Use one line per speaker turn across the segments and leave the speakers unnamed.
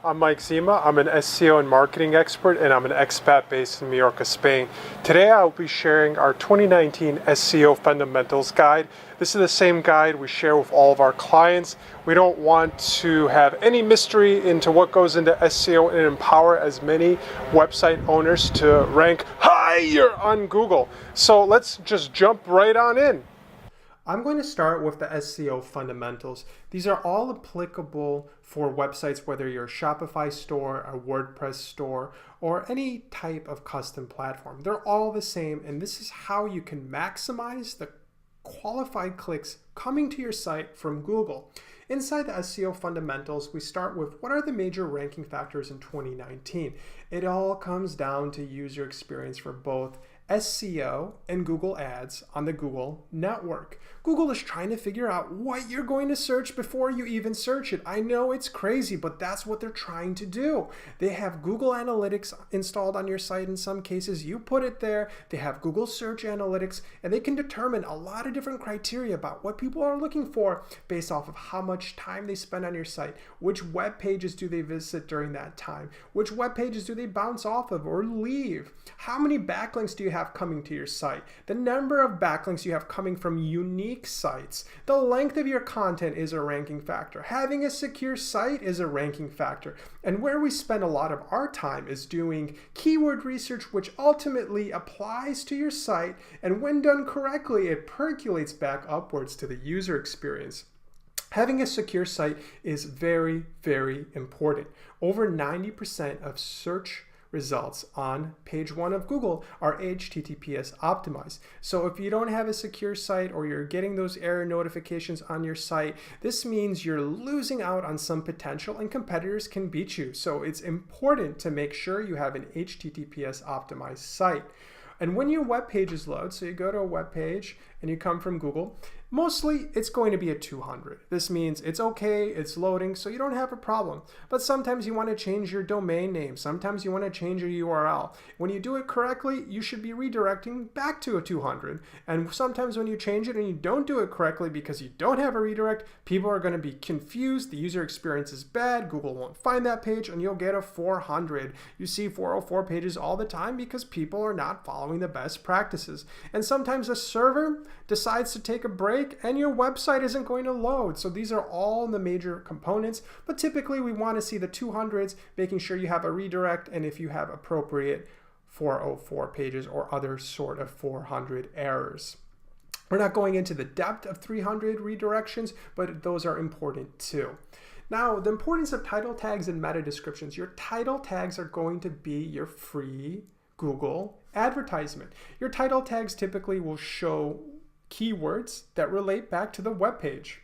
I'm Mike Zima. I'm an SEO and marketing expert, and I'm an expat based in Mallorca, Spain. Today I'll be sharing our 2019 SEO Fundamentals Guide. This is the same guide we share with all of our clients. We don't want to have any mystery into what goes into SEO and empower as many website owners to rank higher on Google. So let's just jump right on in. I'm going to start with the SEO fundamentals. These are all applicable for websites, whether you're a Shopify store, a WordPress store, or any type of custom platform. They're all the same, and this is how you can maximize the qualified clicks coming to your site from Google. Inside the SEO fundamentals, we start with what are the major ranking factors in 2019. It all comes down to user experience for both SEO and Google Ads on the Google network. Google is trying to figure out what you're going to search before you even search it. I know it's crazy, but that's what they're trying to do. They have Google Analytics installed on your site in some cases. You put it there. They have Google Search Analytics, and they can determine a lot of different criteria about what people are looking for based off of how much time they spend on your site, which web pages do they visit during that time, which web pages do they bounce off of or leave, how many backlinks do you have coming to your site, the number of backlinks you have coming from unique sites, the length of your content is a ranking factor, having a secure site is a ranking factor, and where we spend a lot of our time is doing keyword research, which ultimately applies to your site, and when done correctly, it percolates back upwards to the user experience. Having a secure site is very, very important. Over 90% of search results on page 1 of Google are HTTPS optimized. So if you don't have a secure site or you're getting those error notifications on your site, this means you're losing out on some potential and competitors can beat you. So it's important to make sure you have an HTTPS optimized site. And when your web pages load, so you go to a web page and you come from Google, mostly it's going to be a 200. This means it's okay, it's loading, so you don't have a problem. But sometimes you want to change your domain name. Sometimes you want to change your URL. When you do it correctly, you should be redirecting back to a 200. And sometimes when you change it and you don't do it correctly because you don't have a redirect, people are going to be confused. The user experience is bad. Google won't find that page and you'll get a 400. You see 404 pages all the time because people are not following the best practices. And sometimes a server decides to take a break and your website isn't going to load. So these are all the major components, but typically we want to see the 200s, making sure you have a redirect and if you have appropriate 404 pages or other sort of 400 errors. We're not going into the depth of 300 redirections, but those are important too. Now, the importance of title tags and meta descriptions. Your title tags are going to be your free Google advertisement. Your title tags typically will show keywords that relate back to the web page.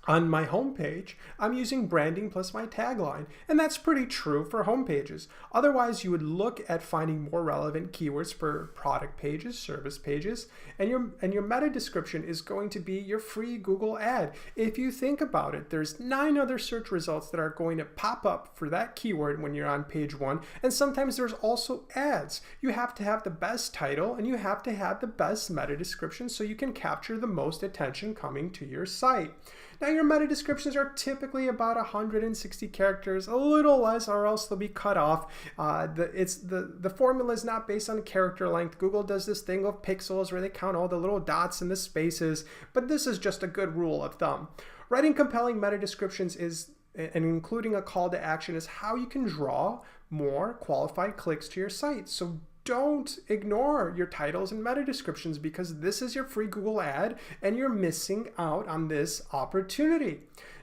On my homepage, I'm using branding plus my tagline, and that's pretty true for home pages. Otherwise, you would look at finding more relevant keywords for product pages, service pages, and your meta description is going to be your free Google ad. If you think about it, there's 9 other search results that are going to pop up for that keyword when you're on page 1, and sometimes there's also ads. You have to have the best title and you have to have the best meta description so you can capture the most attention coming to your site. Now your meta descriptions are typically about 160 characters, a little less or else they'll be cut off. The formula is not based on character length. Google does this thing of pixels where they count all the little dots and the spaces, but this is just a good rule of thumb. Writing compelling meta descriptions and including a call to action is how you can draw more qualified clicks to your site. So don't ignore your titles and meta descriptions because this is your free Google ad and you're missing out on this opportunity.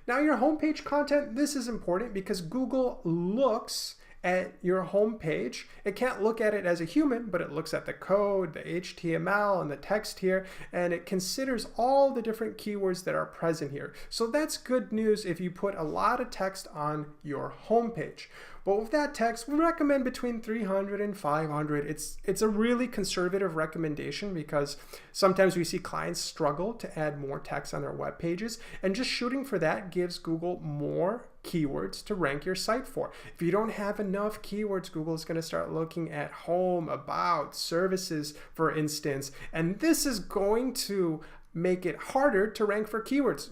Now your homepage content, this is important because Google looks at your homepage. It can't look at it as a human, but it looks at the code, the HTML, and the text here, and it considers all the different keywords that are present here. So that's good news if you put a lot of text on your homepage. But with that text, we recommend between 300 and 500. It's a really conservative recommendation because sometimes we see clients struggle to add more text on their web pages, and just shooting for that gives Google more keywords to rank your site for. If you don't have enough keywords, Google is going to start looking at home, about, services, for instance, and this is going to make it harder to rank for keywords.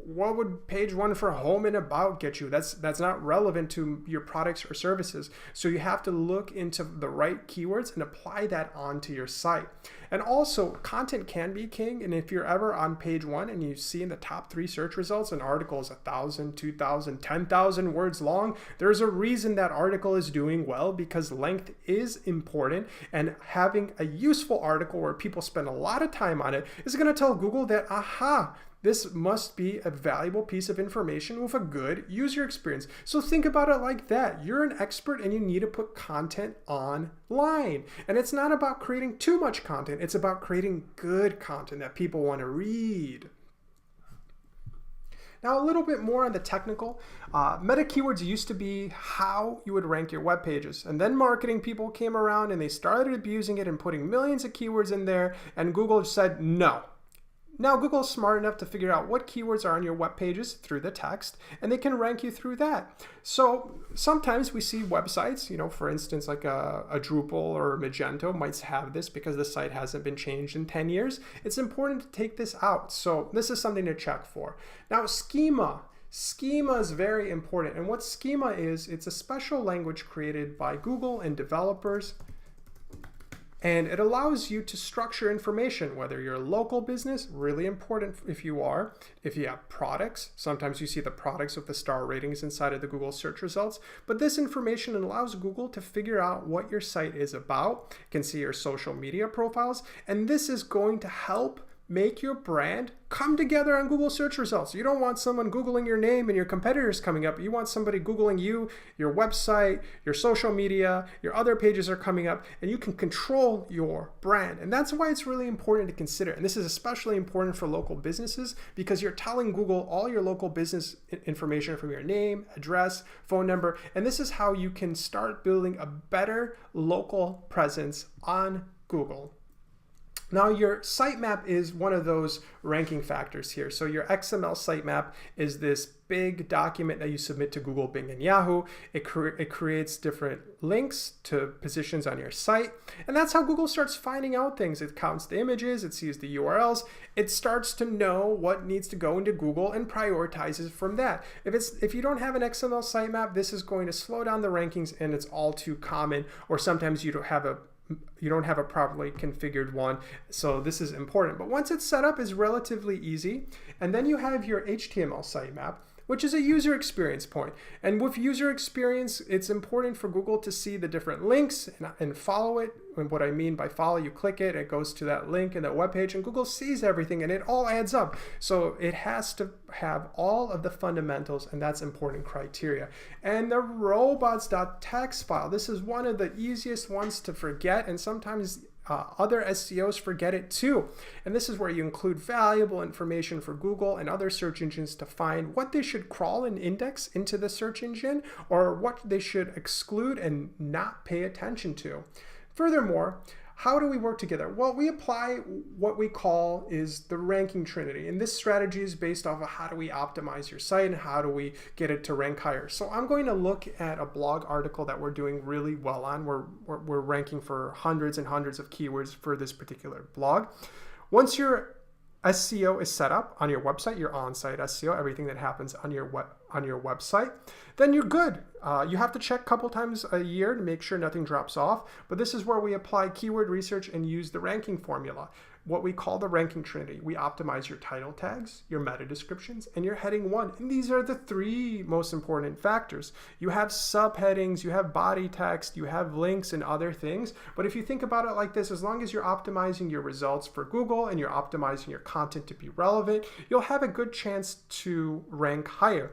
what would page 1 for home and about get you? That's not relevant to your products or services. So you have to look into the right keywords and apply that onto your site. And also, content can be king. And if you're ever on page 1 and you see in the top 3 search results an article is 1,000, 2,000, 10,000 words long, there's a reason that article is doing well, because length is important. And having a useful article where people spend a lot of time on it is going to tell Google that, aha, this must be a valuable piece of information with a good user experience. So think about it like that. You're an expert and you need to put content online. And it's not about creating too much content. It's about creating good content that people want to read. Now, a little bit more on the technical. Meta keywords used to be how you would rank your web pages. And then marketing people came around and they started abusing it and putting millions of keywords in there. And Google said no. Now, Google is smart enough to figure out what keywords are on your web pages through the text, and they can rank you through that. So sometimes we see websites, for instance, like a Drupal or a Magento might have this because the site hasn't been changed in 10 years. It's important to take this out. So this is something to check for. Now, schema. Schema is very important. And what schema is, it's a special language created by Google and developers. And it allows you to structure information, whether you're a local business, really important if you are. If you have products, sometimes you see the products with the star ratings inside of the Google search results. But this information allows Google to figure out what your site is about. You can see your social media profiles. And this is going to help make your brand come together on Google search results. You don't want someone Googling your name and your competitors coming up. You want somebody Googling you, your website, your social media, your other pages are coming up, and you can control your brand. And that's why it's really important to consider. And this is especially important for local businesses because you're telling Google all your local business information from your name, address, phone number. And this is how you can start building a better local presence on Google. Now, your sitemap is one of those ranking factors here. So your XML sitemap is this big document that you submit to Google, Bing, and Yahoo. It creates different links to positions on your site. And that's how Google starts finding out things. It counts the images, it sees the URLs, it starts to know what needs to go into Google and prioritizes from that. If you don't have an XML sitemap, this is going to slow down the rankings, and it's all too common, or sometimes you don't have a properly configured one. So this is important. But once it's set up, it's relatively easy. And then you have your HTML sitemap, which is a user experience point. And with user experience, it's important for Google to see the different links and follow it. And what I mean by follow, you click it, it goes to that link in that web page, and Google sees everything, and it all adds up. So it has to have all of the fundamentals, and that's important criteria. And the robots.txt file, this is one of the easiest ones to forget, and sometimes other SEOs forget it too. And this is where you include valuable information for Google and other search engines to find what they should crawl and index into the search engine, or what they should exclude and not pay attention to. Furthermore, how do we work together? Well, we apply what we call is the ranking trinity. And this strategy is based off of how do we optimize your site and how do we get it to rank higher. So I'm going to look at a blog article that we're doing really well on. We're ranking for hundreds and hundreds of keywords for this particular blog. Once your SEO is set up on your website, your on-site SEO, everything that happens on your website, then you're good. You have to check a couple times a year to make sure nothing drops off, but this is where we apply keyword research and use the ranking formula, what we call the ranking trinity. We optimize your title tags, your meta descriptions, and your heading 1. And these are the 3 most important factors. You have subheadings, you have body text, you have links and other things. But if you think about it like this, as long as you're optimizing your results for Google and you're optimizing your content to be relevant, you'll have a good chance to rank higher.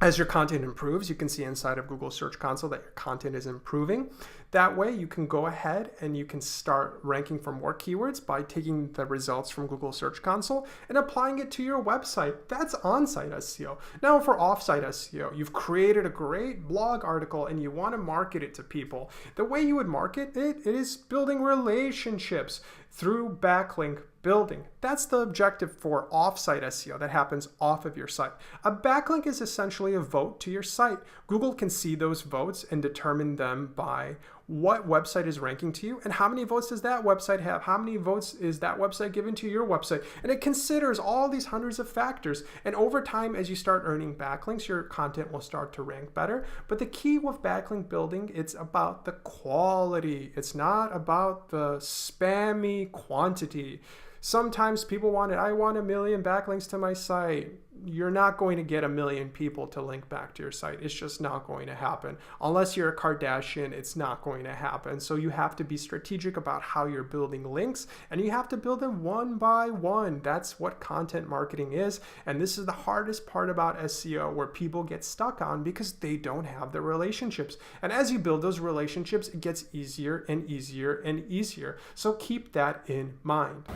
As your content improves, you can see inside of Google Search Console that your content is improving. That way you can go ahead and you can start ranking for more keywords by taking the results from Google Search Console and applying it to your website. That's on-site SEO. Now for off-site SEO, you've created a great blog article and you want to market it to people. The way you would market it is building relationships through backlink building. That's the objective for off-site SEO that happens off of your site. A backlink is essentially a vote to your site. Google can see those votes and determine them by what website is ranking to you and how many votes does that website have? How many votes is that website given to your website? And it considers all these hundreds of factors. And over time, as you start earning backlinks, your content will start to rank better. But the key with backlink building, it's about the quality. It's not about the spammy quantity. Sometimes people want it. I want 1 million backlinks to my site. You're not going to get 1 million people to link back to your site. It's just not going to happen. Unless you're a Kardashian, it's not going to happen. So you have to be strategic about how you're building links, and you have to build them one by one. That's what content marketing is. And this is the hardest part about SEO, where people get stuck on because they don't have the relationships. And as you build those relationships, it gets easier and easier and easier. So keep that in mind.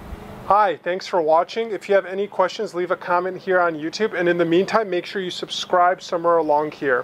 Hi, thanks for watching. If you have any questions, leave a comment here on YouTube. And in the meantime, make sure you subscribe somewhere along here.